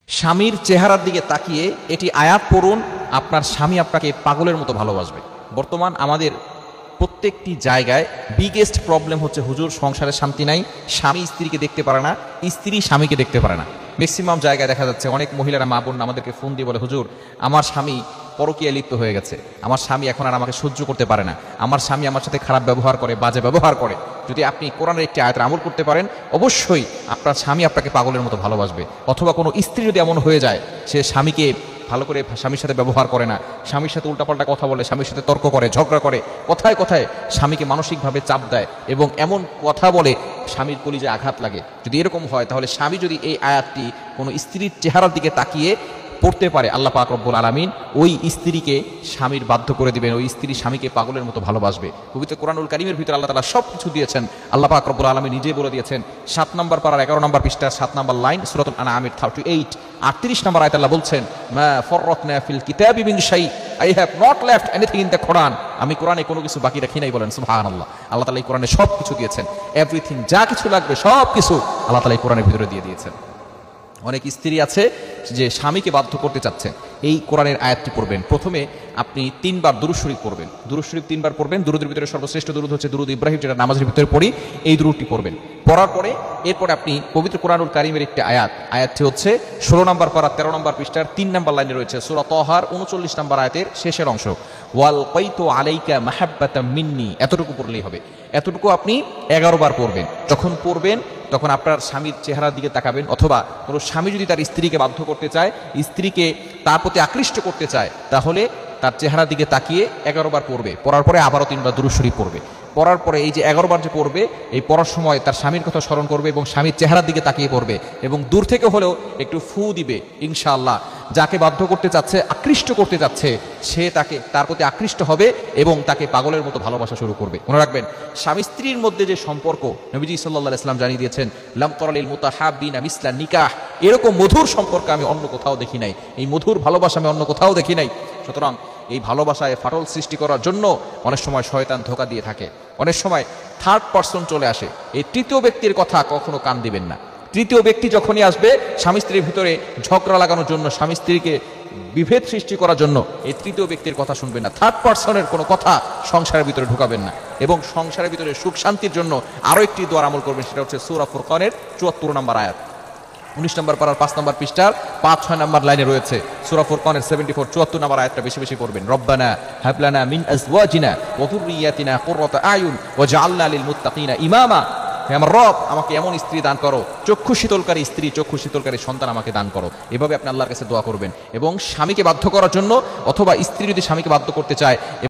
স্বামীর চেহারার দিকে তাকিয়ে এটি আয়াত পড়ুন, আপনার স্বামী আপনাকে পাগলের মতো ভালোবাসবে। বর্তমান আমাদের প্রত্যেকটি জায়গায় বিগেস্ট প্রবলেম হচ্ছে হুজুর সংসারের শান্তি নাই, স্বামী স্ত্রীকে দেখতে পারে না, স্ত্রী স্বামীকে দেখতে পারে না। ম্যাক্সিমাম জায়গায় দেখা যাচ্ছে অনেক মহিলারা মা বোন আমাদেরকে ফোন দিয়ে বলে, হুজুর আমার স্বামী পরকীয়ায় লিপ্ত হয়ে গেছে, আমার স্বামী এখন আর আমাকে সহ্য করতে পারে না, আমার স্বামী আমার সাথে খারাপ ব্যবহার করে, বাজে ব্যবহার করে। যদি আপনি কোরআনের একটি আয়াতের আমল করতে পারেন, অবশ্যই আপনার স্বামী আপনাকে পাগলের মতো ভালোবাসবে। অথবা কোনো স্ত্রী যদি এমন হয়ে যায় সে স্বামীকে ভালো করে স্বামীর সাথে ব্যবহার করে না, স্বামীর সাথে উল্টাপাল্টা কথা বলে, স্বামীর সাথে তর্ক করে, ঝগড়া করে, কথায় কথায় স্বামীকে মানসিকভাবে চাপ দেয় এবং এমন কথা বলে স্বামীর কলিজায় আঘাত লাগে, যদি এরকম হয় তাহলে স্বামী যদি এই আয়াতটি কোনো স্ত্রীর চেহারার দিকে তাকিয়ে পড়তে পারে, আল্লাহ পাক রব্বুল আলামিন ওই স্ত্রীকে স্বামীর বাধ্য করে দিবেন, ওই স্ত্রী স্বামীকে পাগলের মতো ভালোবাসবে। পবিত্র কোরআনুল কারীমের ভিতরে আল্লাহ তাআলা সব কিছু দিয়েছেন। আল্লাহ পাক রব্বুল আলামিন নিজে বলে দিয়েছেন 7 নম্বর পারার 11 নম্বর পৃষ্ঠা 7 নম্বর লাইন সূরাতুল আনআমের 38 38 নম্বর আয়াতে আল্লাহ বলছেন, মা ফাররাতনা ফিল কিতাবি মিন শাই, I have not left anything in the Quran, আমি কোরআনে কোনো কিছু বাকি রাখি নাই। বলেন সুবহানাল্লাহ। আল্লাহ তাআলা এই কোরআনে সব কিছু দিয়েছেন, এভরিথিং, যা কিছু লাগবে সব কিছু আল্লাহ তাআলা এই কোরআনের ভিতরে দিয়ে দিয়েছেন। অনেক স্ত্রী আছে যে স্বামীকে বাধ্য করতে চাচ্ছেন, এই কোরআনের আয়াতটি পড়বেন। প্রথমে আপনি 3 বার দুরূদ শরীফ পড়বেন, দুরূদ শরীফ 3 বার পড়বেন। দুরূদের ভিতরে সর্বশ্রেষ্ঠ দুরূদ হচ্ছে দুরূদ ইব্রাহিম, যেটা নামাজের ভিতরে পড়ি, এই দুরূদটি পড়বেন। পড়ার পরে এরপরে আপনি পবিত্র কোরআনুল কারীমের একটি আয়াতটি হচ্ছে 16 নম্বর পারা 13 নম্বর পৃষ্ঠার 3 নম্বর লাইনে রয়েছে, সূরা তাহার 39 নম্বর আয়াতের শেষের অংশ, ওয়াল কাইতু আলাইকা মাহাব্বাতাম মিন্নি, এতটুকু পড়লেই হবে। এতটুকু আপনি 11 বার পড়বেন। যখন পড়বেন তখন আপনার স্বামীর চেহারার দিকে তাকাবেন, অথবা কোনো স্বামী যদি তার স্ত্রীকে বাধ্য করতে চায়, স্ত্রীকে তার প্রতি আকৃষ্ট করতে চায়, তাহলে তার চেহারার দিকে তাকিয়ে 11 বার পড়বে। পড়ার পরে আবারও 3 বার দুরূদ শরীফ পড়বে। পড়ার পরে এই যে 11 বার যে পড়বে, এই পড়ার সময় তার স্বামীর কথা স্মরণ করবে এবং স্বামীর চেহারার দিকে তাকিয়ে পড়বে এবং দূর থেকে হলেও একটু ফু দিবে। ইনশাআল্লাহ যাকে বাধ্য করতে চাচ্ছে, আকৃষ্ট করতে চাচ্ছে, সে তার প্রতি আকৃষ্ট হবে এবং তাকে পাগলের মতো ভালোবাসা শুরু করবে। মনে রাখবেন, স্বামী স্ত্রীর মধ্যে যে সম্পর্ক নবীজি সাল্লাল্লাহু আলাইহি ওয়াসাল্লাম জানিয়ে দিয়েছেন, লাম তারালিল মুতাহাব্বিনা মিসলা নিকাহ, এরকম মধুর সম্পর্ক আমি অন্য কোথাও দেখি নাই, এই মধুর ভালোবাসা আমি অন্য কোথাও দেখি নাই। সুতরাং এই ভালোবাসায় ফাটল সৃষ্টি করার জন্য অনেক সময় শয়তান ধোঁকা দিয়ে থাকে, অনেক সময় থার্ড পারসন চলে আসে। এই তৃতীয় ব্যক্তির কথা কখনো কান দিবেন না। তৃতীয় ব্যক্তি যখনই আসবে স্বামী স্ত্রীর ভিতরে ঝগড়া লাগানোর জন্য, স্বামী স্ত্রীকে বিভেদ সৃষ্টি করার জন্য, এই তৃতীয় ব্যক্তির কথা শুনবেন না। থার্ড পারসনের কোনো কথা সংসারের ভিতরে ঢুকাবেন না। এবং সংসারের ভিতরে সুখ শান্তির জন্য আরও একটি দোয়ার আমল করবেন, সেটা হচ্ছে সূরা ফুরকানের 74 নম্বর আয়াত, 19 নম্বর পারার 5 নম্বর পৃষ্ঠার 5-6 নম্বর লাইনে রয়েছে। সূরা ফুরকানের 74 নম্বর আয়াতটা বেশি বেশি পড়বেন। রব্বানা হাব লানা মিন আজওয়াজিনা ওয়া যুররিয়াতিনা কুররাতা আয়ুন ওয়াজআলনা লিল মুত্তাকিনা ইমামা, হে আমার রব, আমাকে এমন স্ত্রী দান করো, চক্ষু শীতলকারী স্ত্রী, চক্ষু শীতলকারী সন্তান আমাকে দান করো। এভাবে আপনি আল্লাহর কাছে দোয়া করবেন। এবং স্বামীকে বাধ্য করার জন্য, অথবা স্ত্রী যদি স্বামীকে বাধ্য করতে চায়